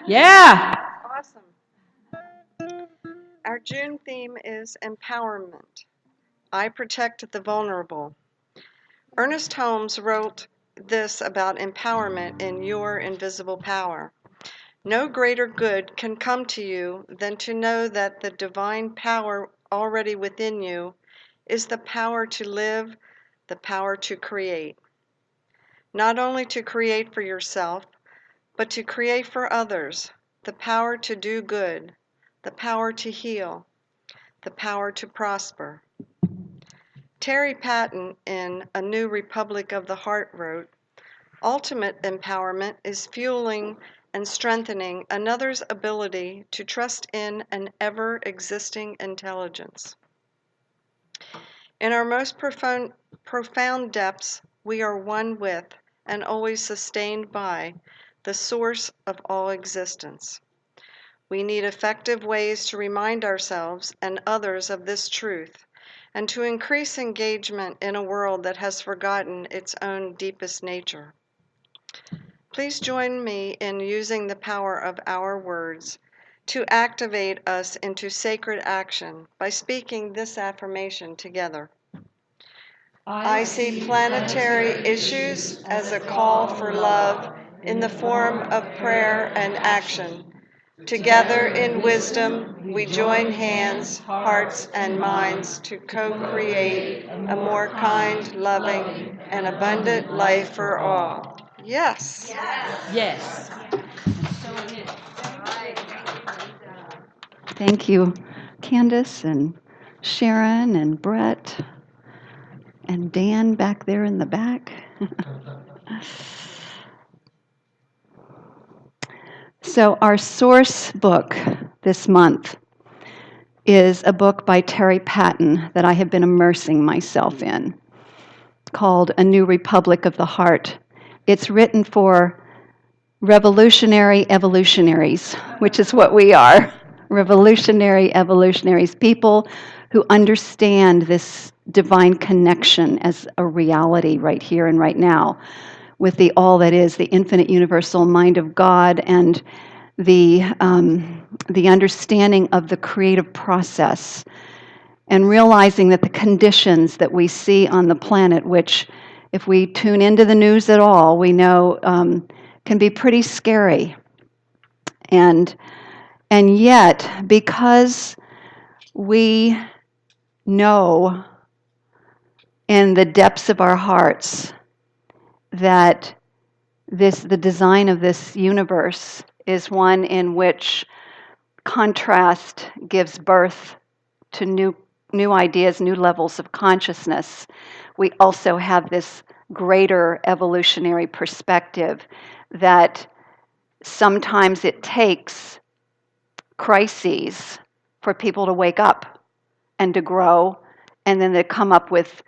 Yeah. Awesome. Our June theme is empowerment. I protect the vulnerable. Ernest Holmes wrote this about empowerment in Your Invisible Power. No greater good can come to you than to know that the divine power already within you is the power to live, the power to create. Not only to create for yourself, but to create for others, the power to do good, the power to heal, the power to prosper. Terry Patton in A New Republic of the Heart wrote, ultimate empowerment is fueling and strengthening another's ability to trust in an ever existing intelligence. In our most profound depths, we are one with and always sustained by the source of all existence. We need effective ways to remind ourselves and others of this truth and to increase engagement in a world that has forgotten its own deepest nature. Please join me in using the power of our words to activate us into sacred action by speaking this affirmation together. I see planetary issues as a call for love in the form of prayer and action. Together in wisdom, we join hands, hearts, and minds to co create a more kind, loving, and abundant life for all. Yes. Yes. Thank you, Candace and Sharon and Brett and Dan back there in the back. So, our source book this month is a book by Terry Patton that I have been immersing myself in called A New Republic of the Heart. It's written for revolutionary evolutionaries, which is what we are. Revolutionary evolutionaries, people who understand this divine connection as a reality right here and right now with the all that is, the infinite universal mind of God, and the understanding of the creative process, and realizing that the conditions that we see on the planet, which if we tune into the news at all, we know can be pretty scary. And yet, because we know in the depths of our hearts that the design of this universe is one in which contrast gives birth to new ideas, new levels of consciousness, we also have this greater evolutionary perspective that sometimes it takes crises for people to wake up and to grow, and then to come up with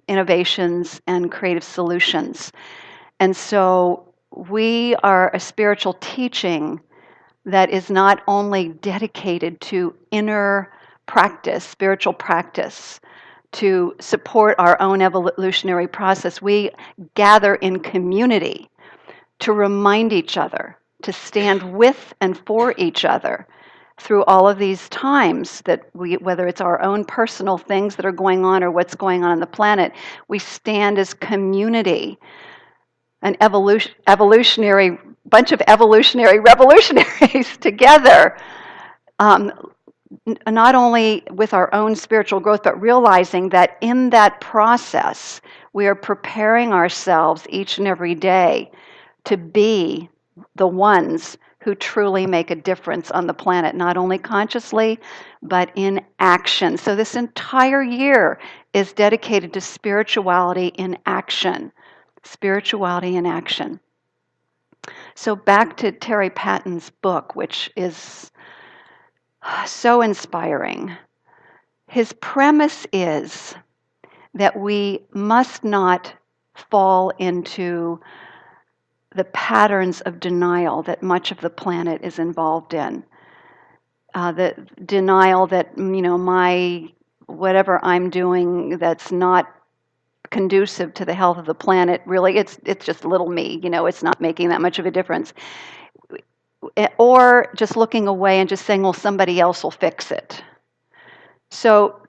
innovations and creative solutions. And so we are a spiritual teaching that is not only dedicated to inner practice, spiritual practice, to support our own evolutionary process. We gather in community to remind each other, to stand with and for each other through all of these times that whether it's our own personal things that are going on or what's going on the planet, we stand as community, an evolutionary bunch of evolutionary revolutionaries together, um, not only with our own spiritual growth, but realizing that in that process, we are preparing ourselves each and every day to be the ones who truly make a difference on the planet, not only consciously, but in action. So this entire year is dedicated to spirituality in action. Spirituality in action. So back to Terry Patton's book, which is so inspiring. His premise is that we must not fall into the patterns of denial that much of the planet is involved in. The denial that, my whatever I'm doing that's not conducive to the health of the planet, really, it's just little me, it's not making that much of a difference. or just looking away and just saying, well, somebody else will fix it. So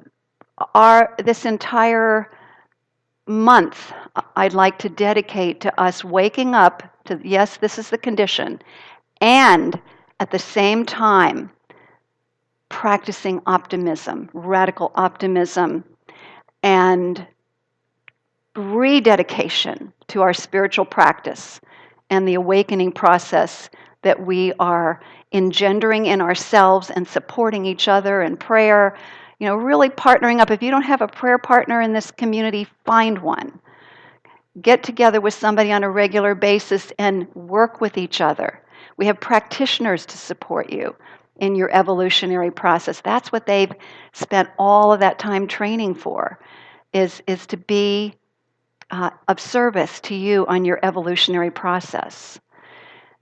this entire month, I'd like to dedicate to us waking up to, yes, this is the condition, and at the same time, practicing optimism, radical optimism, and rededication to our spiritual practice and the awakening process that we are engendering in ourselves and supporting each other in prayer. Really partnering up. If you don't have a prayer partner in this community, find one. Get together with somebody on a regular basis and work with each other. We have practitioners to support you in your evolutionary process. That's what they've spent all of that time training for, is to be of service to you on your evolutionary process.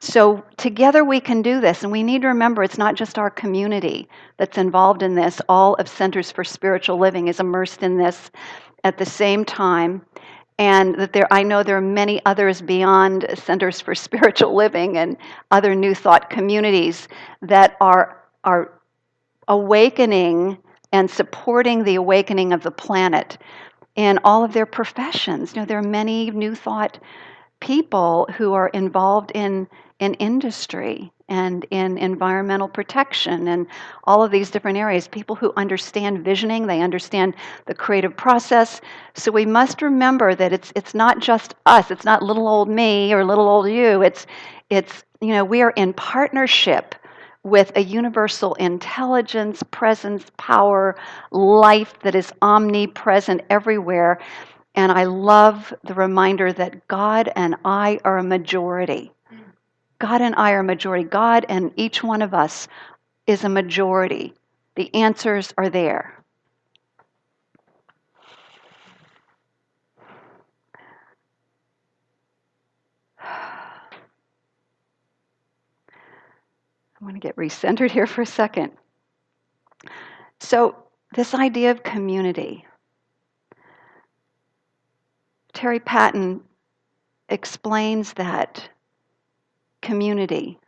So together we can do this, and we need to remember it's not just our community that's involved in this. All of Centers for Spiritual Living is immersed in this at the same time, and that I know there are many others beyond Centers for Spiritual Living and other New Thought communities that are awakening and supporting the awakening of the planet in all of their professions. There are many New Thought people who are involved in industry and in environmental protection and all of these different areas. People who understand visioning, they understand the creative process. So we must remember that it's not just us. It's not little old me or little old you. It's we are in partnership with a universal intelligence, presence, power, life that is omnipresent everywhere. And I love the reminder that God and I are a majority. God and I are a majority. God and each one of us is a majority. The answers are there. I'm going to get recentered here for a second. So, this idea of community. Terry Patton explains that community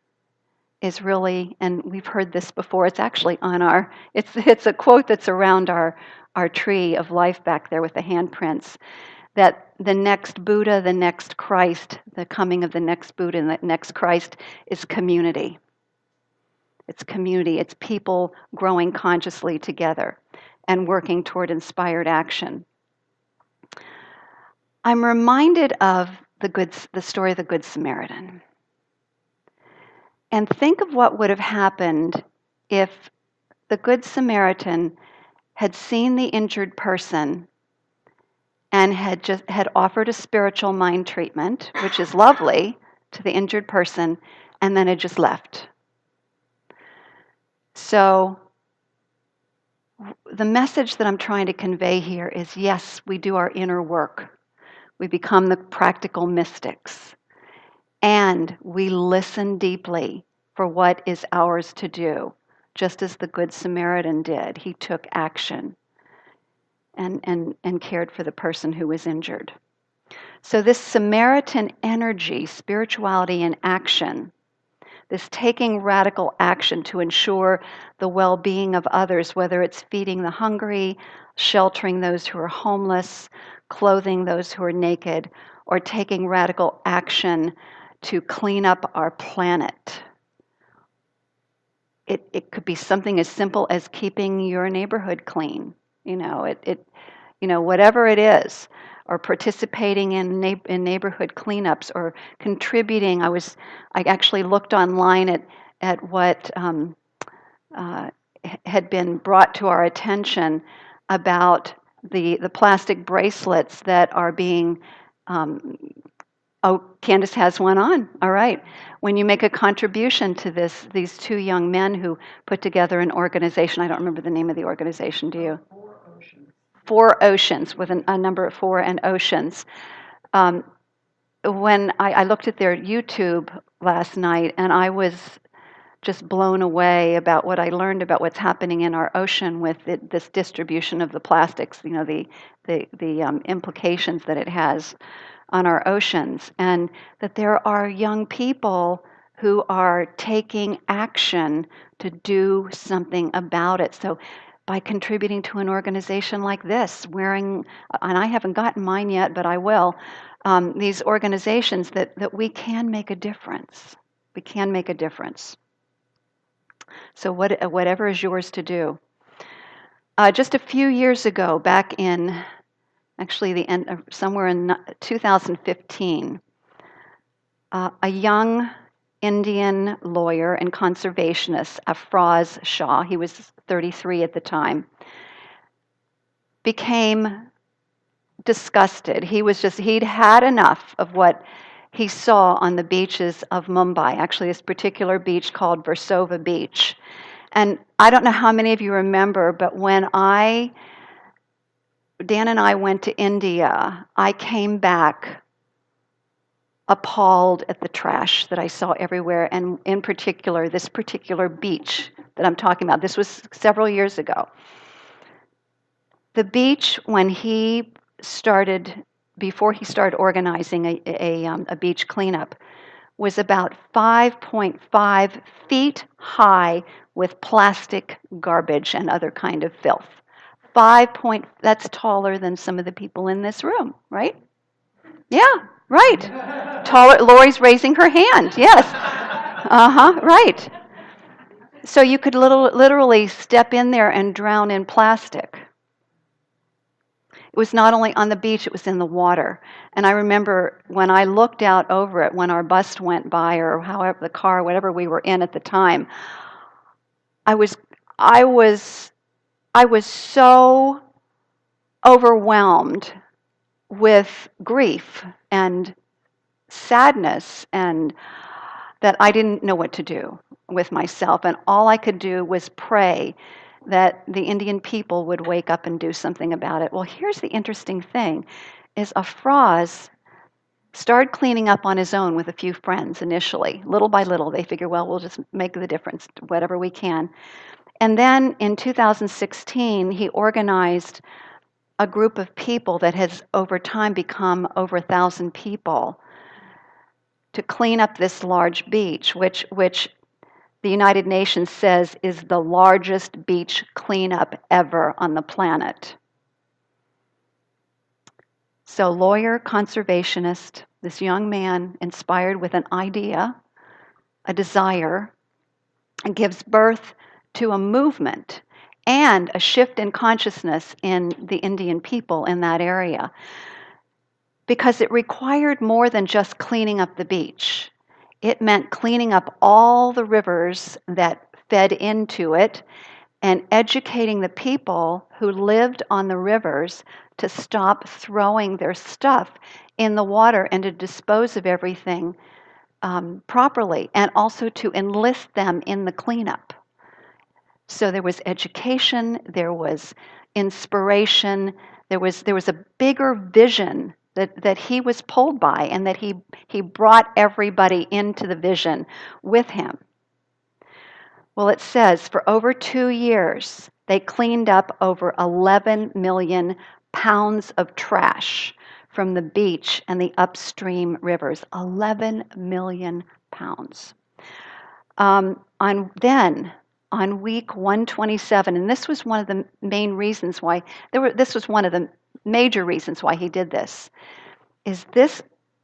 is really, and we've heard this before, it's actually on it's a quote that's around our tree of life back there with the handprints, that the next Buddha, the next Christ, the coming of the next Buddha and the next Christ is community. It's community. It's people growing consciously together and working toward inspired action. I'm reminded of the story of the Good Samaritan. And think of what would have happened if the Good Samaritan had seen the injured person and had offered a spiritual mind treatment, which is lovely, to the injured person, and then had just left. So the message that I'm trying to convey here is, yes, we do our inner work. We become the practical mystics. And we listen deeply for what is ours to do, just as the Good Samaritan did. He took action and cared for the person who was injured. So this Samaritan energy, spirituality in action, this taking radical action to ensure the well-being of others, whether it's feeding the hungry, sheltering those who are homeless, clothing those who are naked, or taking radical action to clean up our planet. It could be something as simple as keeping your neighborhood clean, whatever it is, or participating in neighborhood cleanups, or contributing. I actually looked online at what had been brought to our attention about the plastic bracelets that are being. Oh, Candace has one on. All right. When you make a contribution to these two young men who put together an organization, I don't remember the name of the organization, do you? Four Oceans, with a number of four and oceans. When I looked at their YouTube last night, and I was just blown away about what I learned about what's happening in our ocean with this distribution of the plastics, the implications that it has on our oceans, and that there are young people who are taking action to do something about it. So by contributing to an organization like this, wearing, and I haven't gotten mine yet, but I will, these organizations that we can make a difference. We can make a difference. So whatever is yours to do. Just a few years ago, back in actually the end of somewhere in 2015, a young Indian lawyer and conservationist, Afraz Shah, he was 33 at the time, became disgusted. He'd had enough of what he saw on the beaches of Mumbai, actually, this particular beach called Versova Beach. And I don't know how many of you remember, but when Dan and I went to India, I came back appalled at the trash that I saw everywhere, and in particular, this particular beach that I'm talking about. This was several years ago. The beach, before he started organizing a beach cleanup, was about 5.5 feet high with plastic garbage and other kind of filth. That's taller than some of the people in this room, right? Yeah, right. Taller. Lori's raising her hand. Yes. Right. So you could literally step in there and drown in plastic. It was not only on the beach, it was in the water. And I remember when I looked out over it, when our bus went by, or however the car, whatever we were in at the time, I was so overwhelmed with grief and sadness, and that I didn't know what to do with myself. And all I could do was pray that the Indian people would wake up and do something about it. Well, here's the interesting thing, is Afraz started cleaning up on his own with a few friends initially. Little by little, they figure, well, we'll just make the difference, whatever we can. And then in 2016, he organized a group of people that has over time become over 1,000 people to clean up this large beach, which the United Nations says is the largest beach cleanup ever on the planet. So, lawyer, conservationist, this young man inspired with an idea, a desire, and gives birth to a movement and a shift in consciousness in the Indian people in that area. Because it required more than just cleaning up the beach. It meant cleaning up all the rivers that fed into it and educating the people who lived on the rivers to stop throwing their stuff in the water and to dispose of everything properly, and also to enlist them in the cleanup. So there was education, there was inspiration, there was a bigger vision that he was pulled by, and that he brought everybody into the vision with him. Well, it says for over 2 years, they cleaned up over 11 million pounds of trash from the beach and the upstream rivers. 11 million pounds. On week 127, and this was one of the main reasons why, this was one of the major reasons why he did this, is this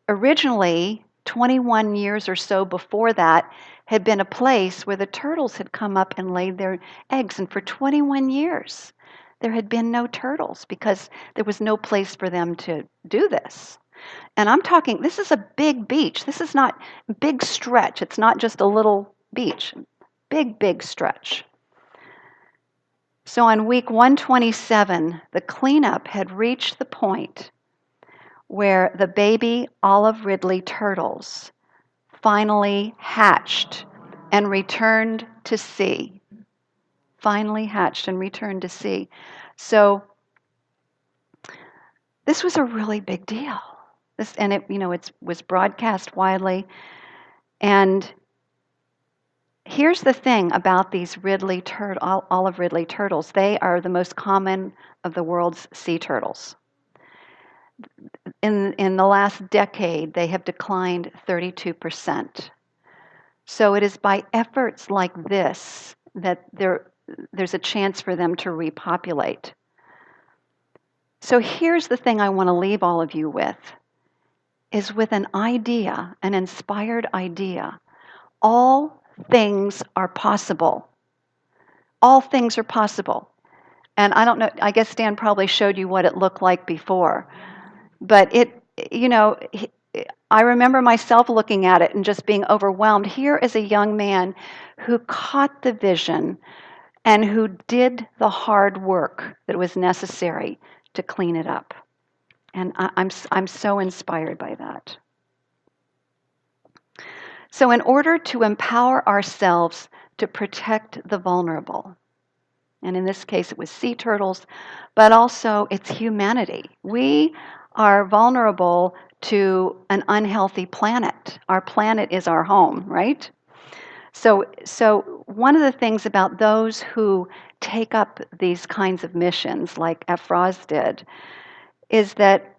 originally, 21 years or so before that, had been a place where the turtles had come up and laid their eggs. And for 21 years, there had been no turtles because there was no place for them to do this. And I'm talking, this is a big beach. This is not a big stretch. It's not just a little beach. Big stretch. So on week 127, the cleanup had reached the point where the baby olive ridley turtles finally hatched and returned to sea. Finally hatched and returned to sea. So this was a really big deal. It was broadcast widely. And here's the thing about these olive ridley turtles. They are the most common of the world's sea turtles. In the last decade, they have declined 32%. So it is by efforts like this that there's a chance for them to repopulate. So here's the thing I want to leave all of you with, is with an idea, an inspired idea. All things are possible. All things are possible. And I don't know, I guess Dan probably showed you what it looked like before. But I remember myself looking at it and just being overwhelmed. Here is a young man who caught the vision and who did the hard work that was necessary to clean it up. And I'm so inspired by that. So, in order to empower ourselves to protect the vulnerable, and in this case it was sea turtles, but also it's humanity. We are vulnerable to an unhealthy planet. Our planet is our home, right? So one of the things about those who take up these kinds of missions, like Ephraz did, is that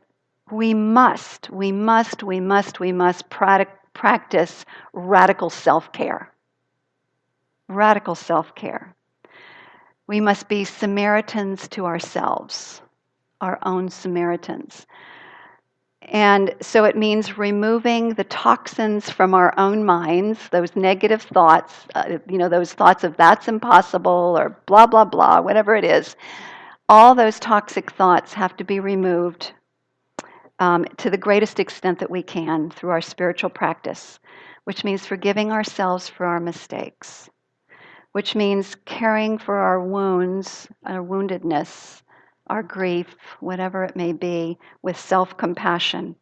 we must practice radical self-care. Radical self-care. We must be Samaritans to ourselves, our own Samaritans. And so it means removing the toxins from our own minds, those negative thoughts, those thoughts of that's impossible or blah, blah, blah, whatever it is. All those toxic thoughts have to be removed to the greatest extent that we can through our spiritual practice, which means forgiving ourselves for our mistakes, which means caring for our wounds, our woundedness, our grief, whatever it may be, with self-compassion.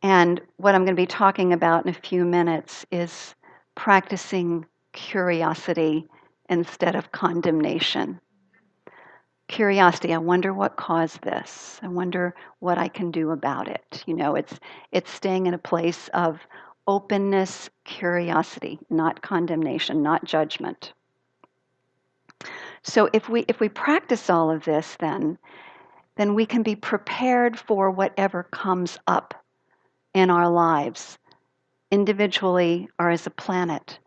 And what I'm going to be talking about in a few minutes is practicing curiosity instead of condemnation. Curiosity, I wonder what caused this. I wonder what I can do about it. It's staying in a place of openness, curiosity, not condemnation, not judgment. So if we practice all of this, then we can be prepared for whatever comes up in our lives, individually or as a planet.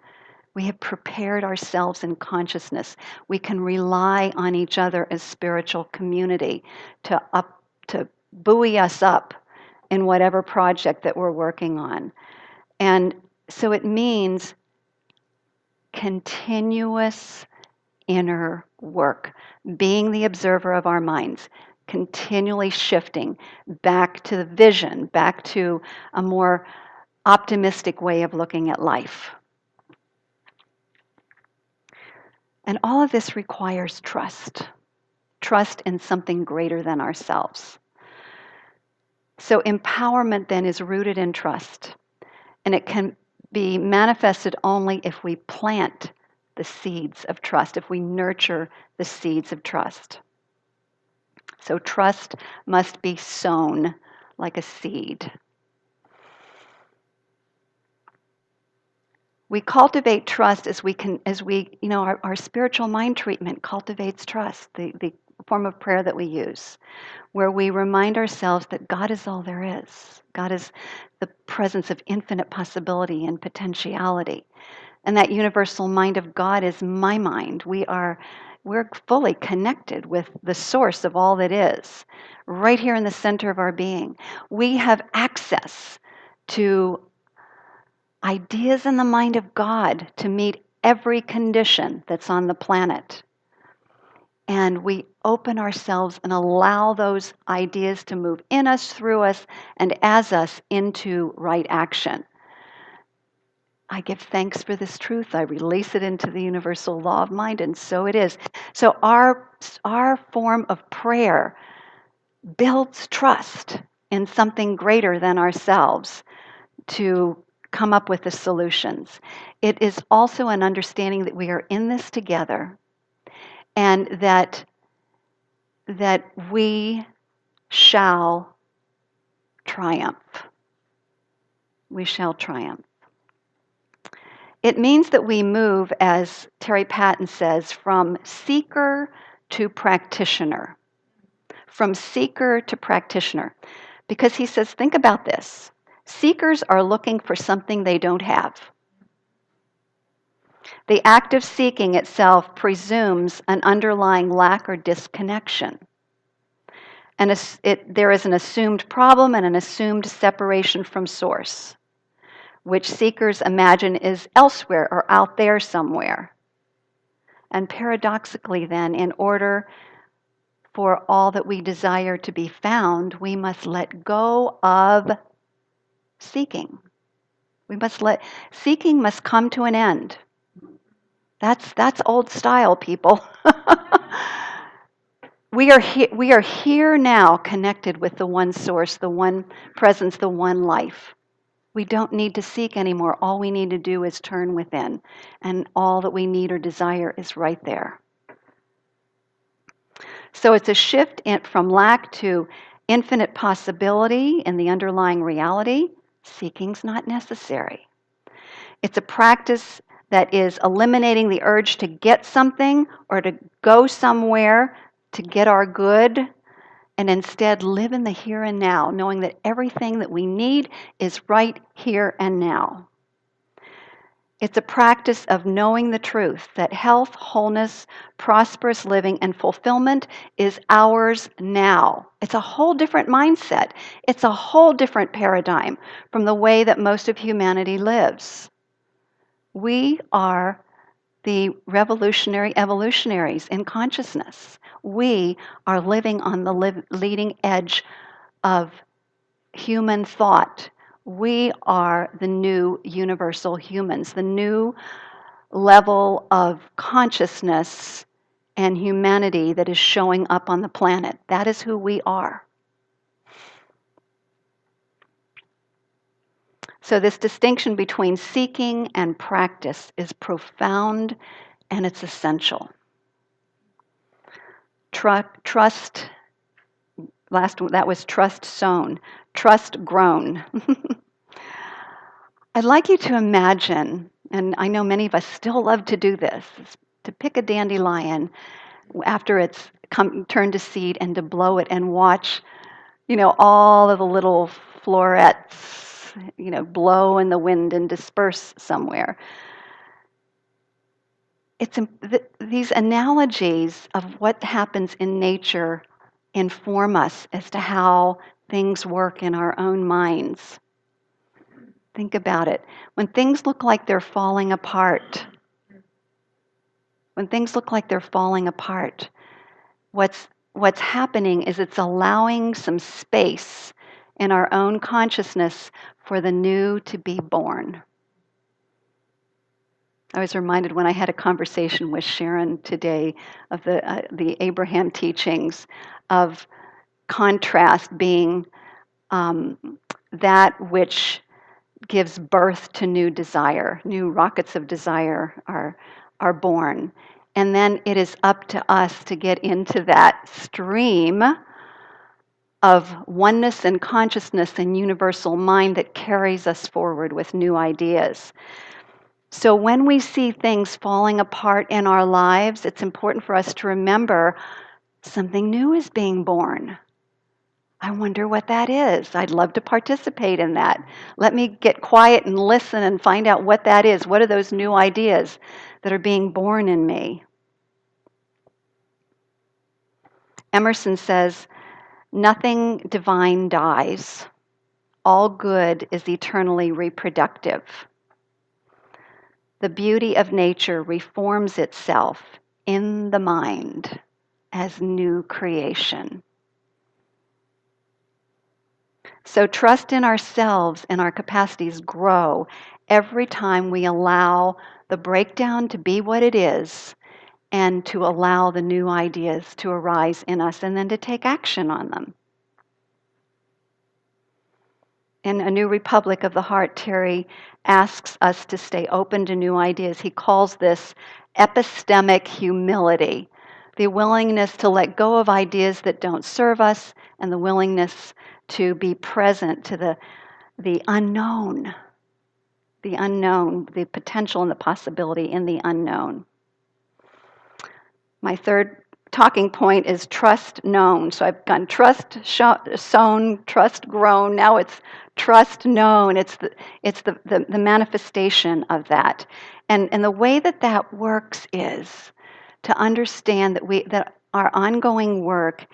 We have prepared ourselves in consciousness. We can rely on each other as spiritual community to buoy us up in whatever project that we're working on. And so it means continuous inner work, being the observer of our minds, continually shifting back to the vision, back to a more optimistic way of looking at life. And all of this requires trust in something greater than ourselves. So empowerment then is rooted in trust, and it can be manifested only if we plant the seeds of trust, if we nurture the seeds of trust. So trust must be sown like a seed. We cultivate trust our spiritual mind treatment cultivates trust, the form of prayer that we use, where we remind ourselves that God is all there is. God is the presence of infinite possibility and potentiality. And that universal mind of God is my mind. We're fully connected with the source of all that is, right here in the center of our being. We have access to ideas in the mind of God to meet every condition that's on the planet. And we open ourselves and allow those ideas to move in us, through us, and as us into right action. I give thanks for this truth. I release it into the universal law of mind, and so it is. So our form of prayer builds trust in something greater than ourselves to come up with the solutions. It is also an understanding that we are in this together, and that we shall triumph. We shall triumph. It means that we move, as Terry Patton says, from seeker to practitioner. From seeker to practitioner. Because he says, think about this. Seekers are looking for something they don't have. The act of seeking itself presumes an underlying lack or disconnection. And there is an assumed problem and an assumed separation from source, which seekers imagine is elsewhere or out there somewhere. And paradoxically, then, in order for all that we desire to be found, we must let go of seeking. Seeking must come to an end. That's old style, people. We are here now, connected with the one source, the one presence, the one life. We don't need to seek anymore. All we need to do is turn within, and all that we need or desire is right there. So it's a shift from lack to infinite possibility in the underlying reality. Seeking's not necessary. It's a practice that is eliminating the urge to get something or to go somewhere to get our good, and instead live in the here and now, knowing that everything that we need is right here and now. It's a practice of knowing the truth that health, wholeness, prosperous living, and fulfillment is ours now. It's a whole different mindset. It's a whole different paradigm from the way that most of humanity lives. We are the revolutionary evolutionaries in consciousness. We are living on the leading edge of human thought. We are the new universal humans, the new level of consciousness and humanity that is showing up on the planet. That is who we are. So this distinction between seeking and practice is profound and it's essential. Trust, that was trust sown, trust grown. I'd like you to imagine, and I know many of us still love to do this, to pick a dandelion after it's turned to seed and to blow it and watch, all of the little florets, blow in the wind and disperse somewhere. These analogies of what happens in nature inform us as to how things work in our own minds. Think about it. When things look like they're falling apart, what's happening is it's allowing some space in our own consciousness for the new to be born. I was reminded when I had a conversation with Sharon today of the Abraham teachings of contrast being that which gives birth to new desire. New rockets of desire are born. And then it is up to us to get into that stream of oneness and consciousness and universal mind that carries us forward with new ideas. So when we see things falling apart in our lives, it's important for us to remember something new is being born. I wonder what that is. I'd love to participate in that. Let me get quiet and listen and find out what that is. What are those new ideas that are being born in me? Emerson says, "Nothing divine dies. All good is eternally reproductive. The beauty of nature reforms itself in the mind as new creation." So trust in ourselves and our capacities grow every time we allow the breakdown to be what it is and to allow the new ideas to arise in us and then to take action on them. In A New Republic of the Heart, Terry asks us to stay open to new ideas. He calls this epistemic humility, the willingness to let go of ideas that don't serve us and the willingness to be present to the unknown, the potential and the possibility in the unknown. My third talking point is trust known. So I've gone trust sown, trust grown. Now it's trust known. It's the manifestation of that. And the way that that works is to understand that our ongoing work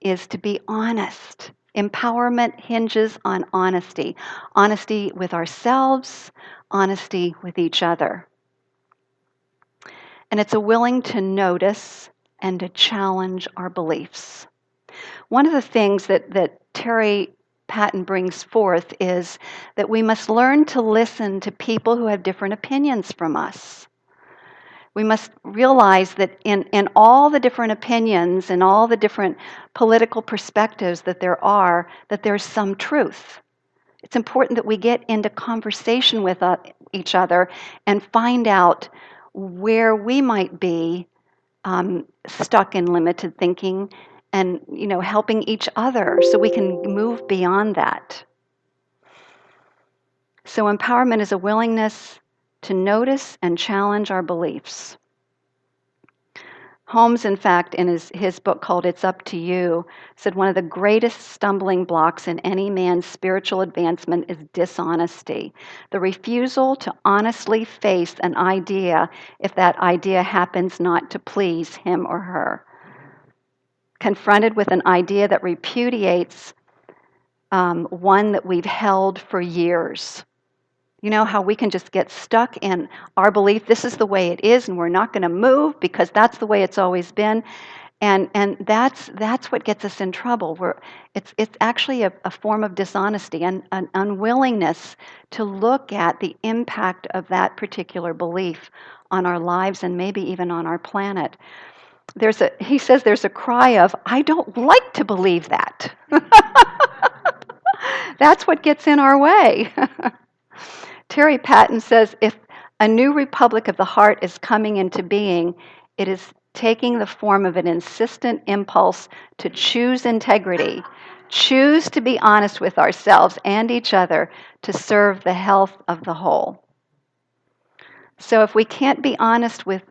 is to be honest. Empowerment hinges on honesty. Honesty with ourselves, honesty with each other. And it's a willing to notice and to challenge our beliefs. One of the things that Terry Patton brings forth is that we must learn to listen to people who have different opinions from us. We must realize that in all the different opinions and all the different political perspectives that that there's some truth. It's important that we get into conversation with each other and find out where we might be stuck in limited thinking, and helping each other so we can move beyond that. So empowerment is a willingness to notice and challenge our beliefs. Holmes, in fact, in his book called It's Up to You, said one of the greatest stumbling blocks in any man's spiritual advancement is dishonesty. The refusal to honestly face an idea if that idea happens not to please him or her. Confronted with an idea that repudiates one that we've held for years. You know how we can just get stuck in our belief, this is the way it is, and we're not going to move because that's the way it's always been. And that's what gets us in trouble. It's actually a form of dishonesty and an unwillingness to look at the impact of that particular belief on our lives and maybe even on our planet. He says there's a cry of, I don't like to believe that. That's what gets in our way. Terry Patton says if a new republic of the heart is coming into being, it is taking the form of an insistent impulse to choose integrity, choose to be honest with ourselves and each other to serve the health of the whole. So if we can't be honest with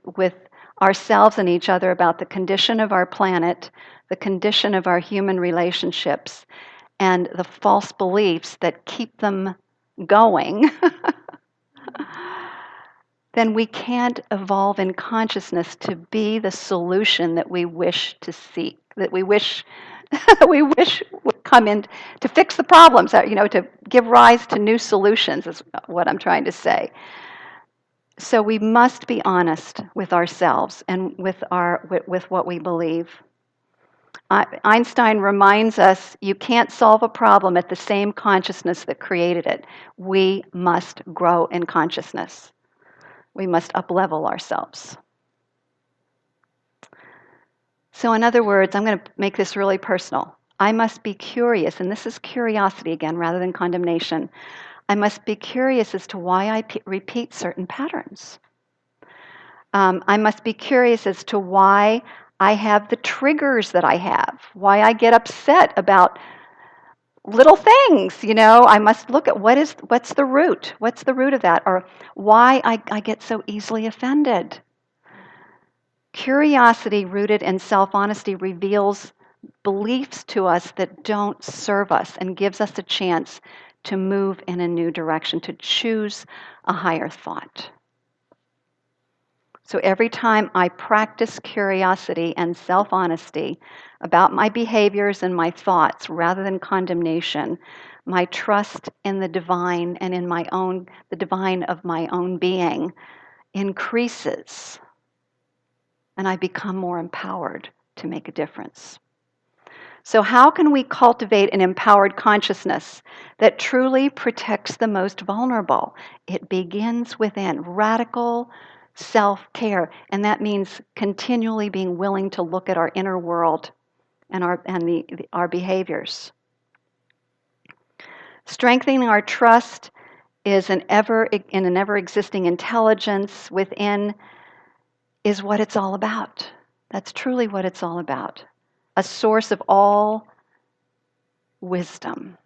ourselves and each other about the condition of our planet, the condition of our human relationships, and the false beliefs that keep them going, then we can't evolve in consciousness to be the solution that we wish to seek, that we wish would come in to fix the problems, to give rise to new solutions is what I'm trying to say. So we must be honest with ourselves and with what we believe. Einstein reminds us you can't solve a problem at the same consciousness that created it. We must grow in consciousness. We must up-level ourselves. So in other words, I'm going to make this really personal. I must be curious, and this is curiosity again rather than condemnation. I must be curious as to why I repeat certain patterns. I must be curious as to why I have the triggers that I have, why I get upset about little things. I must look at what's the root of that, or why I get so easily offended. Curiosity rooted in self-honesty reveals beliefs to us that don't serve us and gives us a chance to move in a new direction, to choose a higher thought. So every time I practice curiosity and self-honesty about my behaviors and my thoughts rather than condemnation, my trust in the divine and in the divine of my own being increases, and I become more empowered to make a difference. So how can we cultivate an empowered consciousness that truly protects the most vulnerable? It begins within. Radical self-care, and that means continually being willing to look at our inner world and our behaviors. Strengthening our trust is in an ever-existing intelligence within is what it's all about. That's truly what it's all about. A source of all wisdom.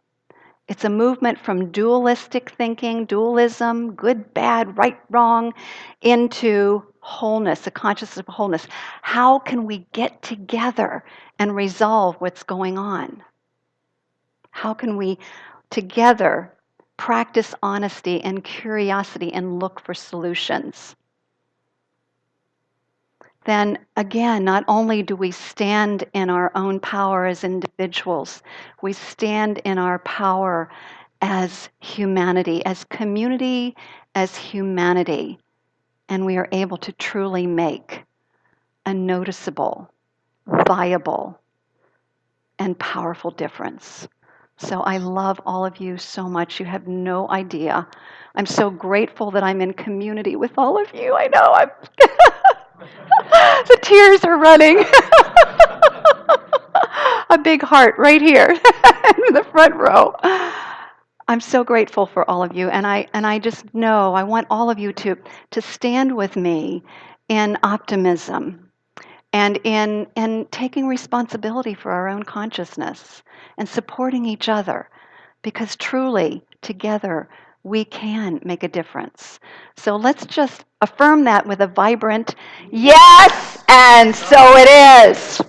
It's a movement from dualistic thinking, dualism, good, bad, right, wrong, into wholeness, a consciousness of wholeness. How can we get together and resolve what's going on? How can we together practice honesty and curiosity and look for solutions? Then again, not only do we stand in our own power as individuals, we stand in our power as humanity, as community, as humanity, and we are able to truly make a noticeable, viable, and powerful difference. So I love all of you so much. You have no idea. I'm so grateful that I'm in community with all of you. I know I'm the tears are running. A big heart right here in the front row. I'm so grateful for all of you, and I just know I want all of you to stand with me in optimism and in taking responsibility for our own consciousness and supporting each other, because truly together we can make a difference. So let's just affirm that with a vibrant yes, and so it is.